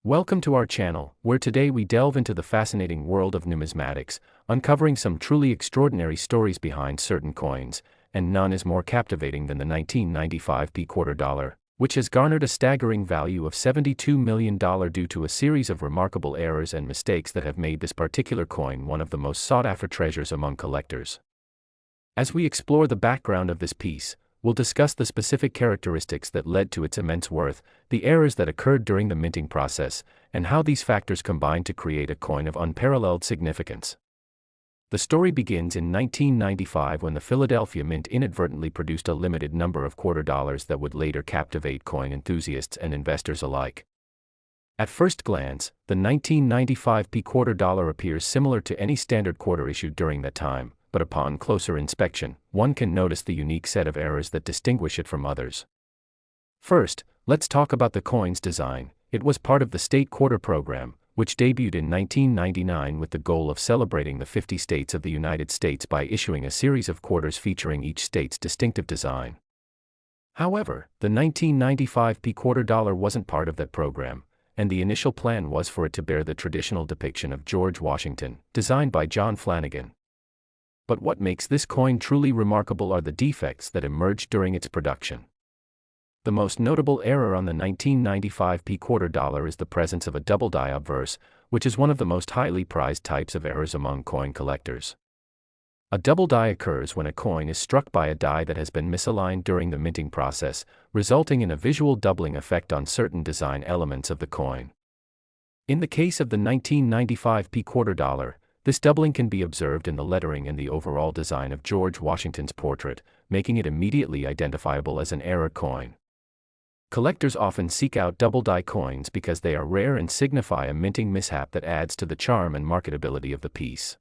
Welcome to our channel, where today we delve into the fascinating world of numismatics, uncovering some truly extraordinary stories behind certain coins, and none is more captivating than the 1995 quarter dollar, which has garnered a staggering value of $72 million due to a series of remarkable errors and mistakes that have made this particular coin one of the most sought-after treasures among collectors. As we explore the background of this piece, we'll discuss the specific characteristics that led to its immense worth, the errors that occurred during the minting process, and how these factors combined to create a coin of unparalleled significance. The story begins in 1995 when the Philadelphia Mint inadvertently produced a limited number of quarter dollars that would later captivate coin enthusiasts and investors alike. At first glance, the 1995 quarter dollar appears similar to any standard quarter issued during that time, but upon closer inspection, one can notice the unique set of errors that distinguish it from others. First, let's talk about the coin's design. It was part of the state quarter program, which debuted in 1999 with the goal of celebrating the 50 states of the United States by issuing a series of quarters featuring each state's distinctive design. However, the 1995 quarter dollar wasn't part of that program, and the initial plan was for it to bear the traditional depiction of George Washington, designed by John Flanagan. But what makes this coin truly remarkable are the defects that emerged during its production. The most notable error on the 1995 quarter dollar is the presence of a double die obverse, which is one of the most highly prized types of errors among coin collectors. A double die occurs when a coin is struck by a die that has been misaligned during the minting process, resulting in a visual doubling effect on certain design elements of the coin. In the case of the 1995 quarter dollar, this doubling can be observed in the lettering and the overall design of George Washington's portrait, making it immediately identifiable as an error coin. Collectors often seek out double-die coins because they are rare and signify a minting mishap that adds to the charm and marketability of the piece.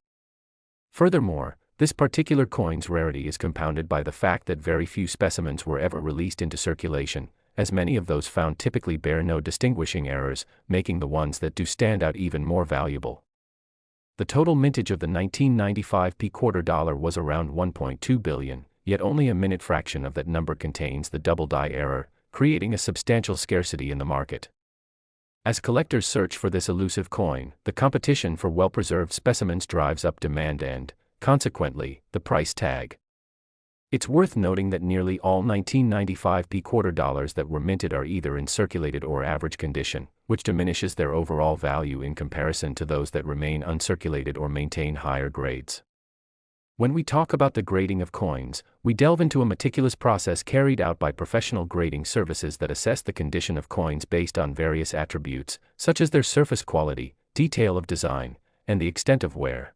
Furthermore, this particular coin's rarity is compounded by the fact that very few specimens were ever released into circulation, as many of those found typically bear no distinguishing errors, making the ones that do stand out even more valuable. The total mintage of the 1995 quarter dollar was around 1.2 billion, yet only a minute fraction of that number contains the double die error, creating a substantial scarcity in the market. As collectors search for this elusive coin, the competition for well-preserved specimens drives up demand and, consequently, the price tag. It's worth noting that nearly all 1995 quarter dollars that were minted are either in circulated or average condition, which diminishes their overall value in comparison to those that remain uncirculated or maintain higher grades. When we talk about the grading of coins, we delve into a meticulous process carried out by professional grading services that assess the condition of coins based on various attributes, such as their surface quality, detail of design, and the extent of wear.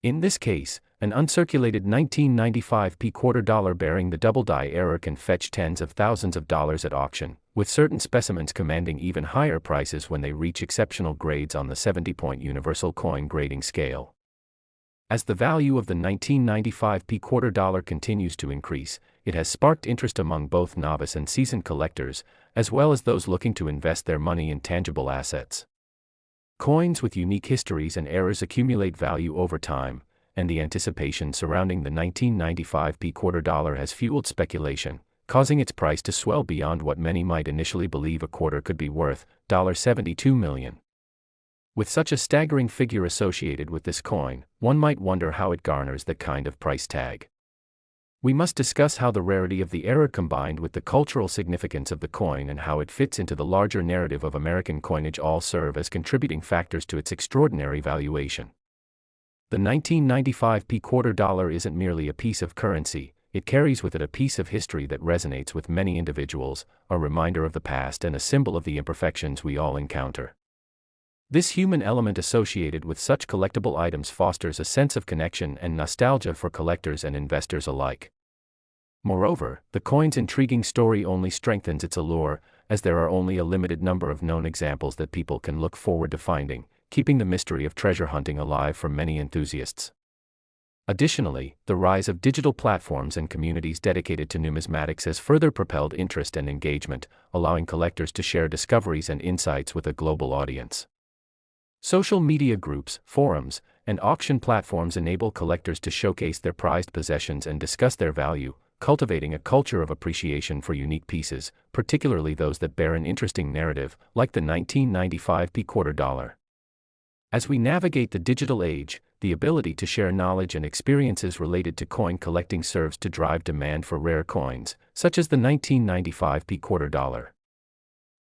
In this case, an uncirculated 1995 quarter dollar bearing the double die error can fetch tens of thousands of dollars at auction, with certain specimens commanding even higher prices when they reach exceptional grades on the 70-point universal coin grading scale. As the value of the 1995 quarter dollar continues to increase, it has sparked interest among both novice and seasoned collectors, as well as those looking to invest their money in tangible assets. Coins with unique histories and errors accumulate value over time, and the anticipation surrounding the 1995 quarter dollar has fueled speculation, causing its price to swell beyond what many might initially believe a quarter could be worth, $72 million. With such a staggering figure associated with this coin, one might wonder how it garners that kind of price tag. We must discuss how the rarity of the error combined with the cultural significance of the coin and how it fits into the larger narrative of American coinage all serve as contributing factors to its extraordinary valuation. The 1995 quarter dollar isn't merely a piece of currency, it carries with it a piece of history that resonates with many individuals, a reminder of the past and a symbol of the imperfections we all encounter. This human element associated with such collectible items fosters a sense of connection and nostalgia for collectors and investors alike. Moreover, the coin's intriguing story only strengthens its allure, as there are only a limited number of known examples that people can look forward to finding, keeping the mystery of treasure hunting alive for many enthusiasts. Additionally, the rise of digital platforms and communities dedicated to numismatics has further propelled interest and engagement, allowing collectors to share discoveries and insights with a global audience. Social media groups, forums, and auction platforms enable collectors to showcase their prized possessions and discuss their value, cultivating a culture of appreciation for unique pieces, particularly those that bear an interesting narrative, like the 1995 quarter dollar. As we navigate the digital age, the ability to share knowledge and experiences related to coin collecting serves to drive demand for rare coins, such as the 1995 quarter dollar.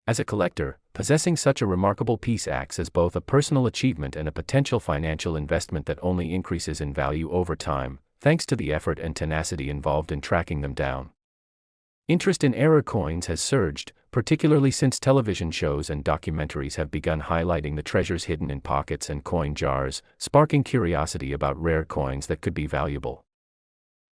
As a collector, possessing such a remarkable piece acts as both a personal achievement and a potential financial investment that only increases in value over time, thanks to the effort and tenacity involved in tracking them down. Interest in error coins has surged, particularly since television shows and documentaries have begun highlighting the treasures hidden in pockets and coin jars, sparking curiosity about rare coins that could be valuable.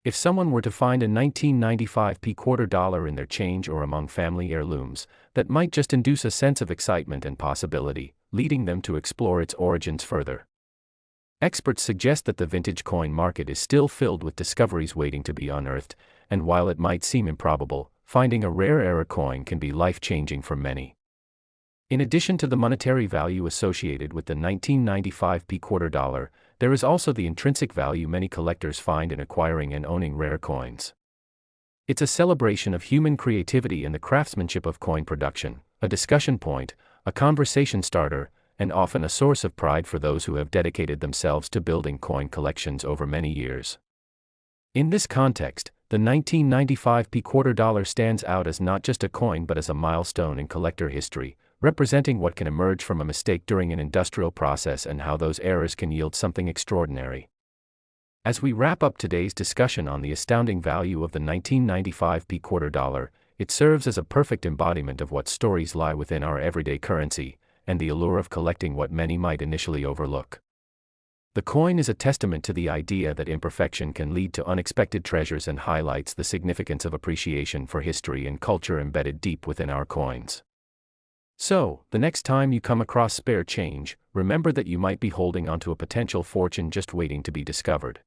If someone were to find a 1995 quarter dollar in their change or among family heirlooms, that might just induce a sense of excitement and possibility, leading them to explore its origins further. Experts suggest that the vintage coin market is still filled with discoveries waiting to be unearthed, and while it might seem improbable, finding a rare error coin can be life-changing for many. In addition to the monetary value associated with the 1995 quarter dollar, there is also the intrinsic value many collectors find in acquiring and owning rare coins. It's a celebration of human creativity and the craftsmanship of coin production, a discussion point, a conversation starter, and often a source of pride for those who have dedicated themselves to building coin collections over many years. In this context, the 1995 quarter dollar stands out as not just a coin but as a milestone in collector history, representing what can emerge from a mistake during an industrial process and how those errors can yield something extraordinary. As we wrap up today's discussion on the astounding value of the 1995 quarter dollar, it serves as a perfect embodiment of what stories lie within our everyday currency, and the allure of collecting what many might initially overlook. The coin is a testament to the idea that imperfection can lead to unexpected treasures and highlights the significance of appreciation for history and culture embedded deep within our coins. So, the next time you come across spare change, remember that you might be holding onto a potential fortune just waiting to be discovered.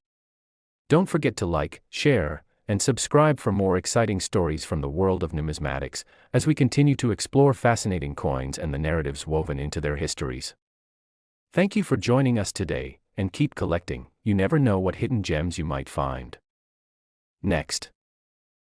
Don't forget to like, share, and subscribe for more exciting stories from the world of numismatics, as we continue to explore fascinating coins and the narratives woven into their histories. Thank you for joining us today, and keep collecting. You never know what hidden gems you might find. Next.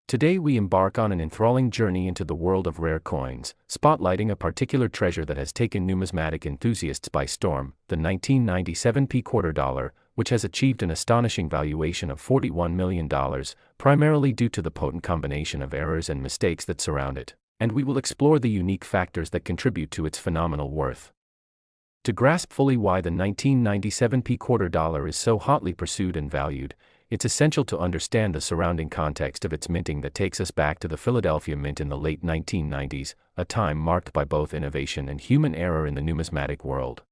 Today we embark on an enthralling journey into the world of rare coins, spotlighting a particular treasure that has taken numismatic enthusiasts by storm, the 1997 quarter dollar, which has achieved an astonishing valuation of $41 million, primarily due to the potent combination of errors and mistakes that surround it, and we will explore the unique factors that contribute to its phenomenal worth. To grasp fully why the 1997 quarter dollar is so hotly pursued and valued, it's essential to understand the surrounding context of its minting that takes us back to the Philadelphia Mint in the late 1990s, a time marked by both innovation and human error in the numismatic world.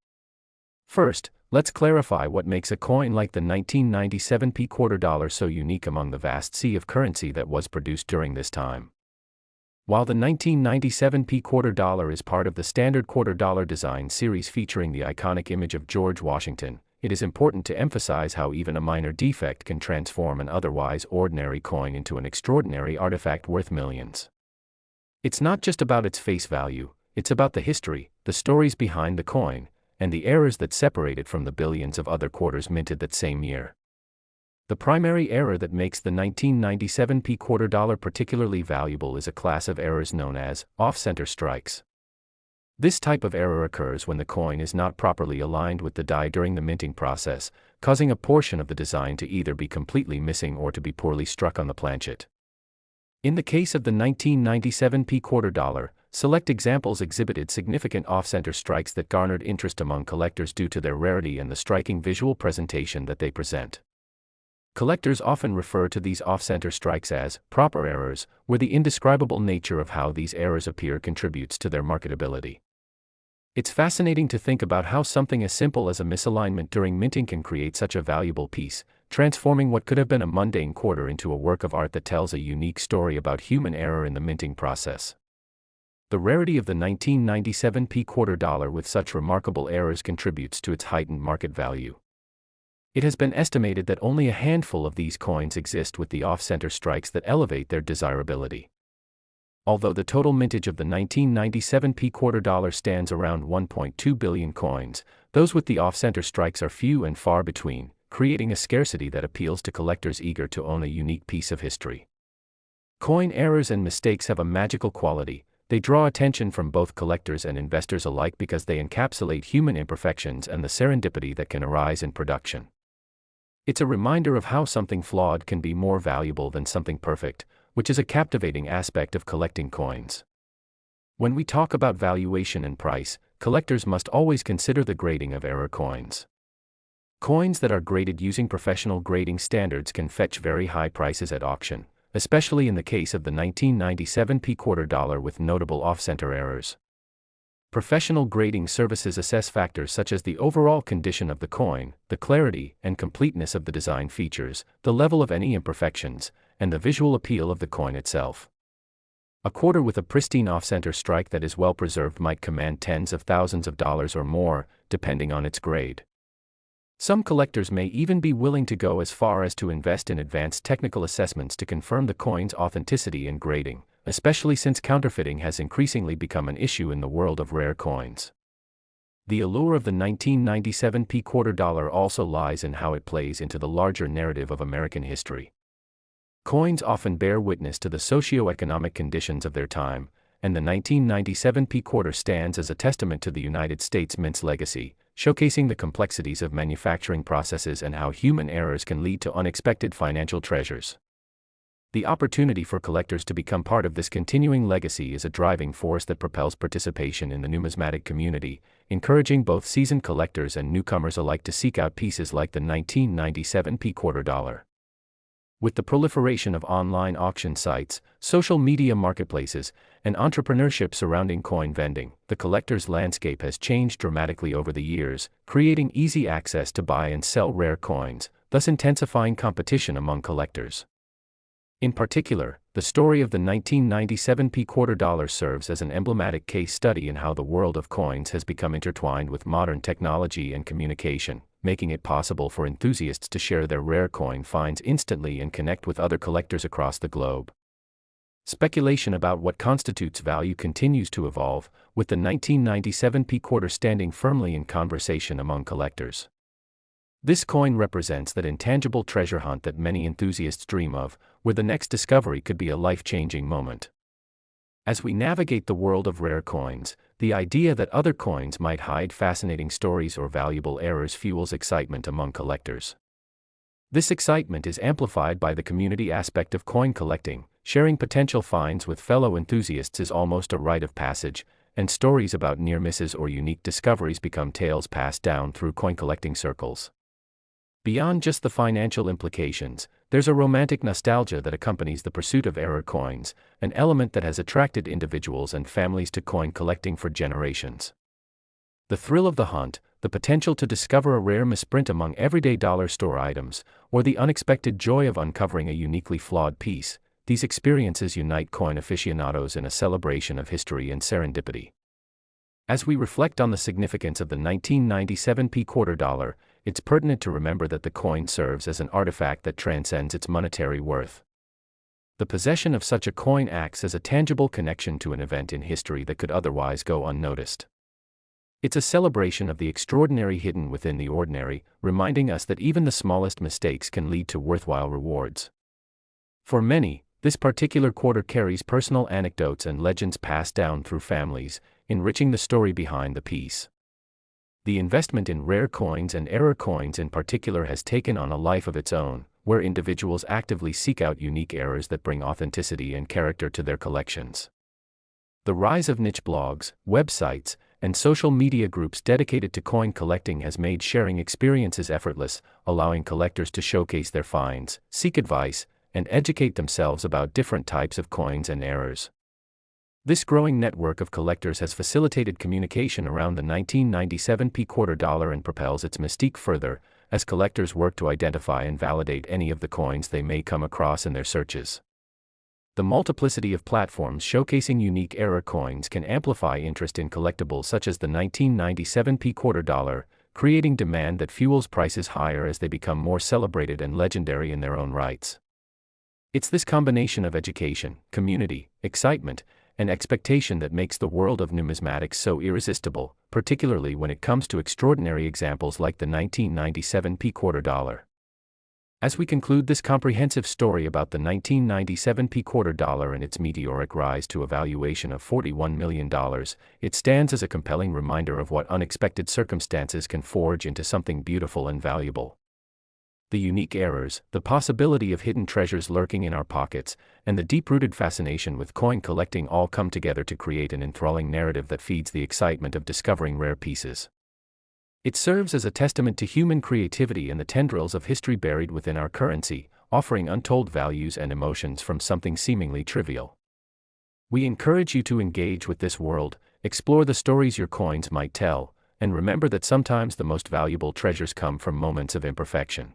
First, let's clarify what makes a coin like the 1997 quarter dollar so unique among the vast sea of currency that was produced during this time. While the 1997 quarter dollar is part of the standard quarter dollar design series featuring the iconic image of George Washington, it is important to emphasize how even a minor defect can transform an otherwise ordinary coin into an extraordinary artifact worth millions. It's not just about its face value, it's about the history, the stories behind the coin, and the errors that separate it from the billions of other quarters minted that same year. The primary error that makes the 1997 quarter dollar particularly valuable is a class of errors known as off-center strikes. This type of error occurs when the coin is not properly aligned with the die during the minting process, causing a portion of the design to either be completely missing or to be poorly struck on the planchet. In the case of the 1997 quarter dollar, select examples exhibited significant off-center strikes that garnered interest among collectors due to their rarity and the striking visual presentation that they present. Collectors often refer to these off-center strikes as proper errors, where the indescribable nature of how these errors appear contributes to their marketability. It's fascinating to think about how something as simple as a misalignment during minting can create such a valuable piece, transforming what could have been a mundane quarter into a work of art that tells a unique story about human error in the minting process. The rarity of the 1997 quarter dollar with such remarkable errors contributes to its heightened market value. It has been estimated that only a handful of these coins exist with the off-center strikes that elevate their desirability. Although the total mintage of the 1997 quarter dollar stands around 1.2 billion coins, those with the off-center strikes are few and far between, creating a scarcity that appeals to collectors eager to own a unique piece of history. Coin errors and mistakes have a magical quality. They draw attention from both collectors and investors alike because they encapsulate human imperfections and the serendipity that can arise in production. It's a reminder of how something flawed can be more valuable than something perfect, which is a captivating aspect of collecting coins. When we talk about valuation and price, collectors must always consider the grading of error coins. Coins that are graded using professional grading standards can fetch very high prices at auction, especially in the case of the 1997 quarter dollar with notable off-center errors. Professional grading services assess factors such as the overall condition of the coin, the clarity and completeness of the design features, the level of any imperfections, and the visual appeal of the coin itself. A quarter with a pristine off-center strike that is well preserved might command tens of thousands of dollars or more, depending on its grade. Some collectors may even be willing to go as far as to invest in advanced technical assessments to confirm the coin's authenticity and grading, especially since counterfeiting has increasingly become an issue in the world of rare coins. The allure of the 1997 quarter dollar also lies in how it plays into the larger narrative of American history. Coins often bear witness to the socio-economic conditions of their time, and the 1997 quarter stands as a testament to the United States Mint's legacy, showcasing the complexities of manufacturing processes and how human errors can lead to unexpected financial treasures. The opportunity for collectors to become part of this continuing legacy is a driving force that propels participation in the numismatic community, encouraging both seasoned collectors and newcomers alike to seek out pieces like the 1997 quarter dollar. With the proliferation of online auction sites, social media marketplaces, and entrepreneurship surrounding coin vending, the collector's landscape has changed dramatically over the years, creating easy access to buy and sell rare coins, thus intensifying competition among collectors. In particular, the story of the 1997 quarter dollar serves as an emblematic case study in how the world of coins has become intertwined with modern technology and communication, making it possible for enthusiasts to share their rare coin finds instantly and connect with other collectors across the globe. Speculation about what constitutes value continues to evolve, with the 1997 quarter standing firmly in conversation among collectors. This coin represents that intangible treasure hunt that many enthusiasts dream of, where the next discovery could be a life-changing moment. As we navigate the world of rare coins, the idea that other coins might hide fascinating stories or valuable errors fuels excitement among collectors. This excitement is amplified by the community aspect of coin collecting. Sharing potential finds with fellow enthusiasts is almost a rite of passage, and stories about near misses or unique discoveries become tales passed down through coin collecting circles. Beyond just the financial implications, there's a romantic nostalgia that accompanies the pursuit of error coins, an element that has attracted individuals and families to coin collecting for generations. The thrill of the hunt, the potential to discover a rare misprint among everyday dollar store items, or the unexpected joy of uncovering a uniquely flawed piece, these experiences unite coin aficionados in a celebration of history and serendipity. As we reflect on the significance of the 1997 quarter dollar, it's pertinent to remember that the coin serves as an artifact that transcends its monetary worth. The possession of such a coin acts as a tangible connection to an event in history that could otherwise go unnoticed. It's a celebration of the extraordinary hidden within the ordinary, reminding us that even the smallest mistakes can lead to worthwhile rewards. For many, this particular quarter carries personal anecdotes and legends passed down through families, enriching the story behind the piece. The investment in rare coins and error coins in particular has taken on a life of its own, where individuals actively seek out unique errors that bring authenticity and character to their collections. The rise of niche blogs, websites, and social media groups dedicated to coin collecting has made sharing experiences effortless, allowing collectors to showcase their finds, seek advice, and educate themselves about different types of coins and errors. This growing network of collectors has facilitated communication around the 1997 quarter dollar and propels its mystique further, as collectors work to identify and validate any of the coins they may come across in their searches. The multiplicity of platforms showcasing unique error coins can amplify interest in collectibles such as the 1997 quarter dollar, creating demand that fuels prices higher as they become more celebrated and legendary in their own rights. It's this combination of education, community, excitement, and expectation that makes the world of numismatics so irresistible, particularly when it comes to extraordinary examples like the 1997 quarter dollar. As we conclude this comprehensive story about the 1997 P quarter dollar and its meteoric rise to a valuation of $41 million, it stands as a compelling reminder of what unexpected circumstances can forge into something beautiful and valuable. The unique errors, the possibility of hidden treasures lurking in our pockets, and the deep-rooted fascination with coin collecting all come together to create an enthralling narrative that feeds the excitement of discovering rare pieces. It serves as a testament to human creativity and the tendrils of history buried within our currency, offering untold values and emotions from something seemingly trivial. We encourage you to engage with this world, explore the stories your coins might tell, and remember that sometimes the most valuable treasures come from moments of imperfection.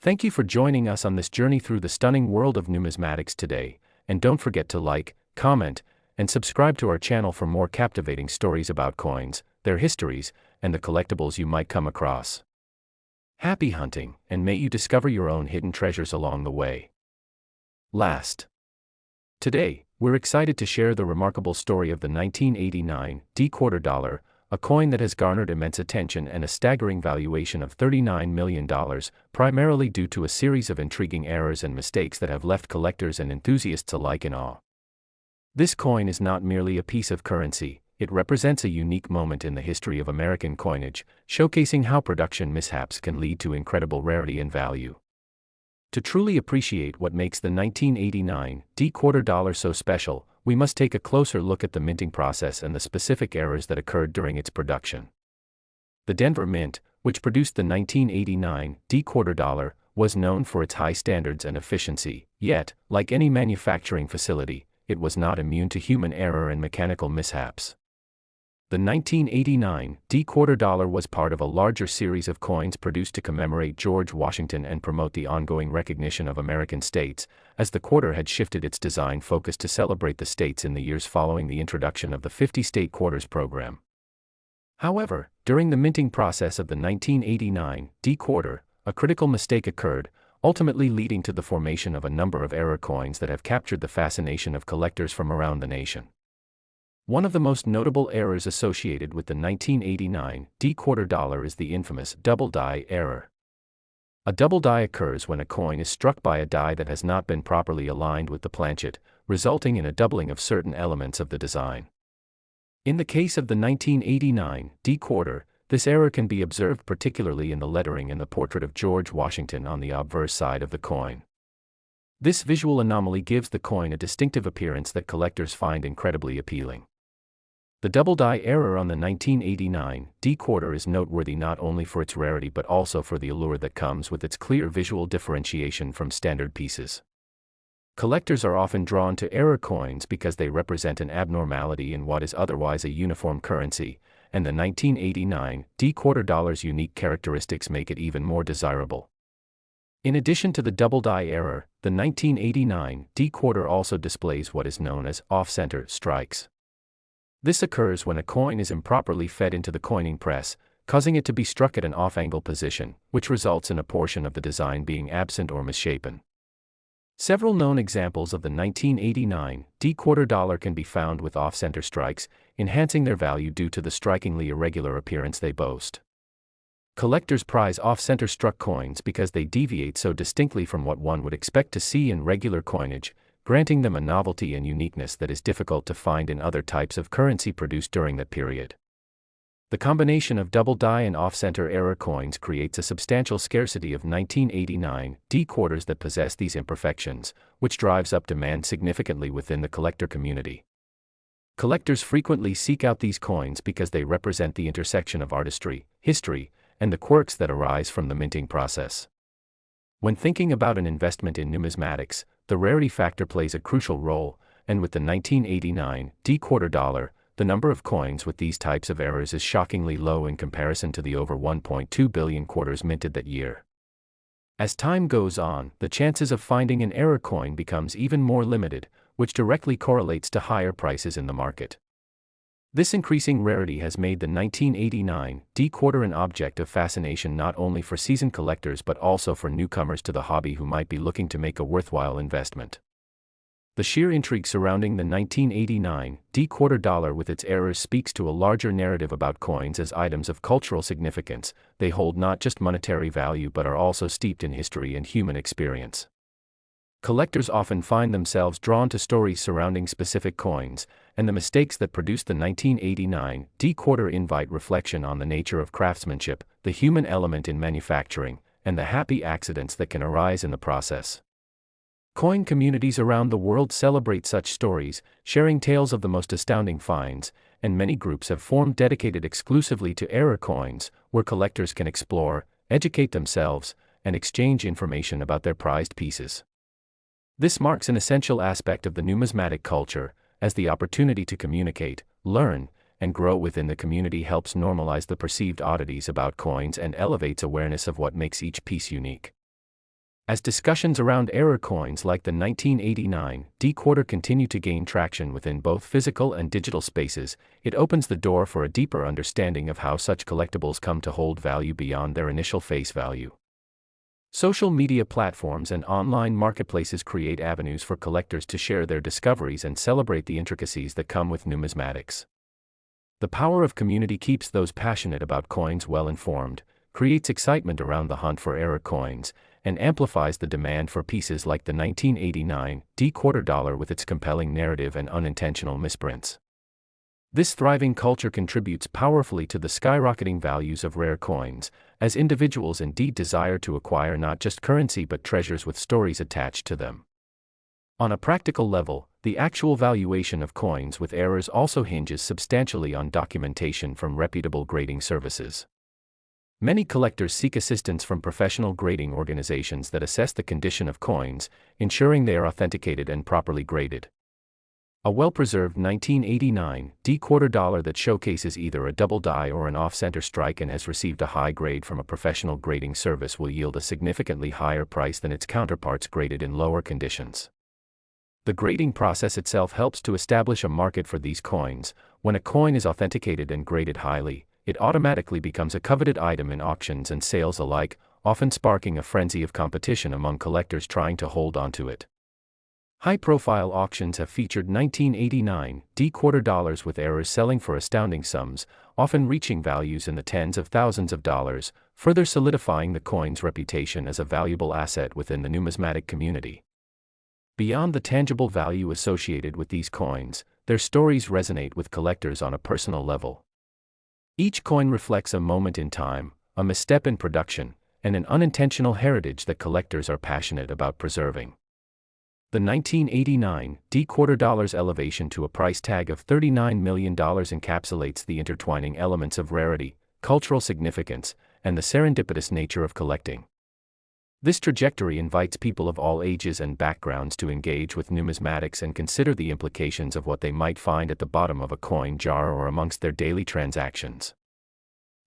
Thank you for joining us on this journey through the stunning world of numismatics today, and don't forget to like, comment, and subscribe to our channel for more captivating stories about coins, their histories, and the collectibles you might come across. Happy hunting, and may you discover your own hidden treasures along the way. Today, we're excited to share the remarkable story of the 1989 D quarter dollar, a coin that has garnered immense attention and a staggering valuation of $39 million, primarily due to a series of intriguing errors and mistakes that have left collectors and enthusiasts alike in awe. This coin is not merely a piece of currency, it represents a unique moment in the history of American coinage, showcasing how production mishaps can lead to incredible rarity and value. To truly appreciate what makes the 1989 D quarter dollar so special, we must take a closer look at the minting process and the specific errors that occurred during its production. The Denver Mint, which produced the 1989 D quarter dollar, was known for its high standards and efficiency, yet, like any manufacturing facility, it was not immune to human error and mechanical mishaps. The 1989 D quarter dollar was part of a larger series of coins produced to commemorate George Washington and promote the ongoing recognition of American states, as the quarter had shifted its design focus to celebrate the states in the years following the introduction of the 50-state quarters program. However, during the minting process of the 1989 D quarter, a critical mistake occurred, ultimately leading to the formation of a number of error coins that have captured the fascination of collectors from around the nation. One of the most notable errors associated with the 1989 D quarter dollar is the infamous double die error. A double die occurs when a coin is struck by a die that has not been properly aligned with the planchet, resulting in a doubling of certain elements of the design. In the case of the 1989 D quarter, this error can be observed particularly in the lettering and the portrait of George Washington on the obverse side of the coin. This visual anomaly gives the coin a distinctive appearance that collectors find incredibly appealing. The double die error on the 1989 D quarter is noteworthy not only for its rarity but also for the allure that comes with its clear visual differentiation from standard pieces. Collectors are often drawn to error coins because they represent an abnormality in what is otherwise a uniform currency, and the 1989 D quarter dollar's unique characteristics make it even more desirable. In addition to the double die error, the 1989 D quarter also displays what is known as off-center strikes. This occurs when a coin is improperly fed into the coining press, causing it to be struck at an off-angle position, which results in a portion of the design being absent or misshapen. Several known examples of the 1989 D quarter dollar can be found with off-center strikes, enhancing their value due to the strikingly irregular appearance they boast. Collectors prize off-center struck coins because they deviate so distinctly from what one would expect to see in regular coinage, granting them a novelty and uniqueness that is difficult to find in other types of currency produced during that period. The combination of double die and off-center error coins creates a substantial scarcity of 1989 D quarters that possess these imperfections, which drives up demand significantly within the collector community. Collectors frequently seek out these coins because they represent the intersection of artistry, history, and the quirks that arise from the minting process. When thinking about an investment in numismatics, the rarity factor plays a crucial role, and with the 1989 D quarter dollar, the number of coins with these types of errors is shockingly low in comparison to the over 1.2 billion quarters minted that year. As time goes on, the chances of finding an error coin becomes even more limited, which directly correlates to higher prices in the market. This increasing rarity has made the 1989 D quarter an object of fascination not only for seasoned collectors but also for newcomers to the hobby who might be looking to make a worthwhile investment. The sheer intrigue surrounding the 1989 quarter dollar with its errors speaks to a larger narrative about coins as items of cultural significance. They hold not just monetary value but are also steeped in history and human experience. Collectors often find themselves drawn to stories surrounding specific coins, and the mistakes that produced the 1989 quarter invite reflection on the nature of craftsmanship, the human element in manufacturing, and the happy accidents that can arise in the process. Coin communities around the world celebrate such stories, sharing tales of the most astounding finds, and many groups have formed dedicated exclusively to error coins, where collectors can explore, educate themselves, and exchange information about their prized pieces. This marks an essential aspect of the numismatic culture, as the opportunity to communicate, learn, and grow within the community helps normalize the perceived oddities about coins and elevates awareness of what makes each piece unique. As discussions around error coins like the 1989 quarter continue to gain traction within both physical and digital spaces, it opens the door for a deeper understanding of how such collectibles come to hold value beyond their initial face value. Social media platforms and online marketplaces create avenues for collectors to share their discoveries and celebrate the intricacies that come with numismatics. The power of community keeps those passionate about coins well informed, creates excitement around the hunt for error coins, and amplifies the demand for pieces like the 1989 quarter dollar with its compelling narrative and unintentional misprints. This thriving culture contributes powerfully to the skyrocketing values of rare coins, as individuals indeed desire to acquire not just currency but treasures with stories attached to them. On a practical level, the actual valuation of coins with errors also hinges substantially on documentation from reputable grading services. Many collectors seek assistance from professional grading organizations that assess the condition of coins, ensuring they are authenticated and properly graded. A well-preserved 1989 quarter dollar that showcases either a double die or an off-center strike and has received a high grade from a professional grading service will yield a significantly higher price than its counterparts graded in lower conditions. The grading process itself helps to establish a market for these coins. When a coin is authenticated and graded highly, it automatically becomes a coveted item in auctions and sales alike, often sparking a frenzy of competition among collectors trying to hold onto it. High-profile auctions have featured 1989 quarter dollars with errors selling for astounding sums, often reaching values in the tens of thousands of dollars, further solidifying the coin's reputation as a valuable asset within the numismatic community. Beyond the tangible value associated with these coins, their stories resonate with collectors on a personal level. Each coin reflects a moment in time, a misstep in production, and an unintentional heritage that collectors are passionate about preserving. The 1989 quarter dollar's elevation to a price tag of $39 million encapsulates the intertwining elements of rarity, cultural significance, and the serendipitous nature of collecting. This trajectory invites people of all ages and backgrounds to engage with numismatics and consider the implications of what they might find at the bottom of a coin jar or amongst their daily transactions.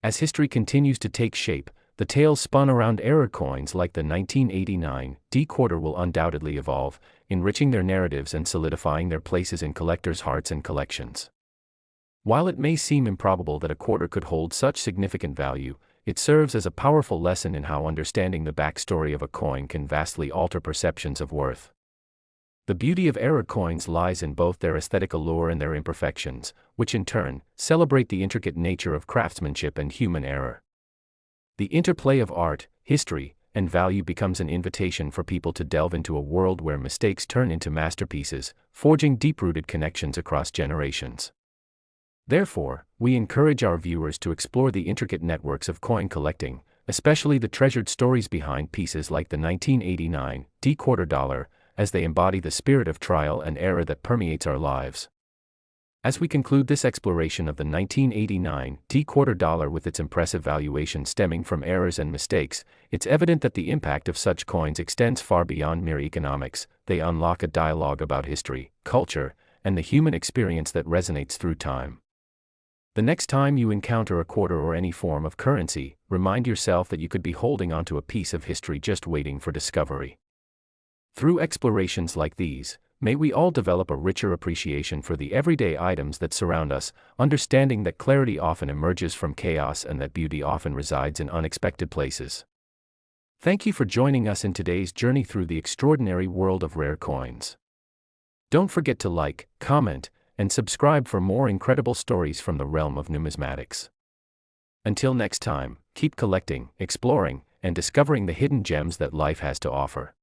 As history continues to take shape, the tales spun around error coins like the 1989 quarter will undoubtedly evolve, enriching their narratives and solidifying their places in collectors' hearts and collections. While it may seem improbable that a quarter could hold such significant value, it serves as a powerful lesson in how understanding the backstory of a coin can vastly alter perceptions of worth. The beauty of error coins lies in both their aesthetic allure and their imperfections, which in turn celebrate the intricate nature of craftsmanship and human error. The interplay of art, history, and value becomes an invitation for people to delve into a world where mistakes turn into masterpieces, forging deep-rooted connections across generations. Therefore, we encourage our viewers to explore the intricate networks of coin collecting, especially the treasured stories behind pieces like the 1989 quarter dollar, as they embody the spirit of trial and error that permeates our lives. As we conclude this exploration of the 1989 quarter dollar with its impressive valuation stemming from errors and mistakes, it's evident that the impact of such coins extends far beyond mere economics. They unlock a dialogue about history, culture, and the human experience that resonates through time. The next time you encounter a quarter or any form of currency, remind yourself that you could be holding onto a piece of history just waiting for discovery. Through explorations like these, may we all develop a richer appreciation for the everyday items that surround us, understanding that clarity often emerges from chaos and that beauty often resides in unexpected places. Thank you for joining us in today's journey through the extraordinary world of rare coins. Don't forget to like, comment, and subscribe for more incredible stories from the realm of numismatics. Until next time, keep collecting, exploring, and discovering the hidden gems that life has to offer.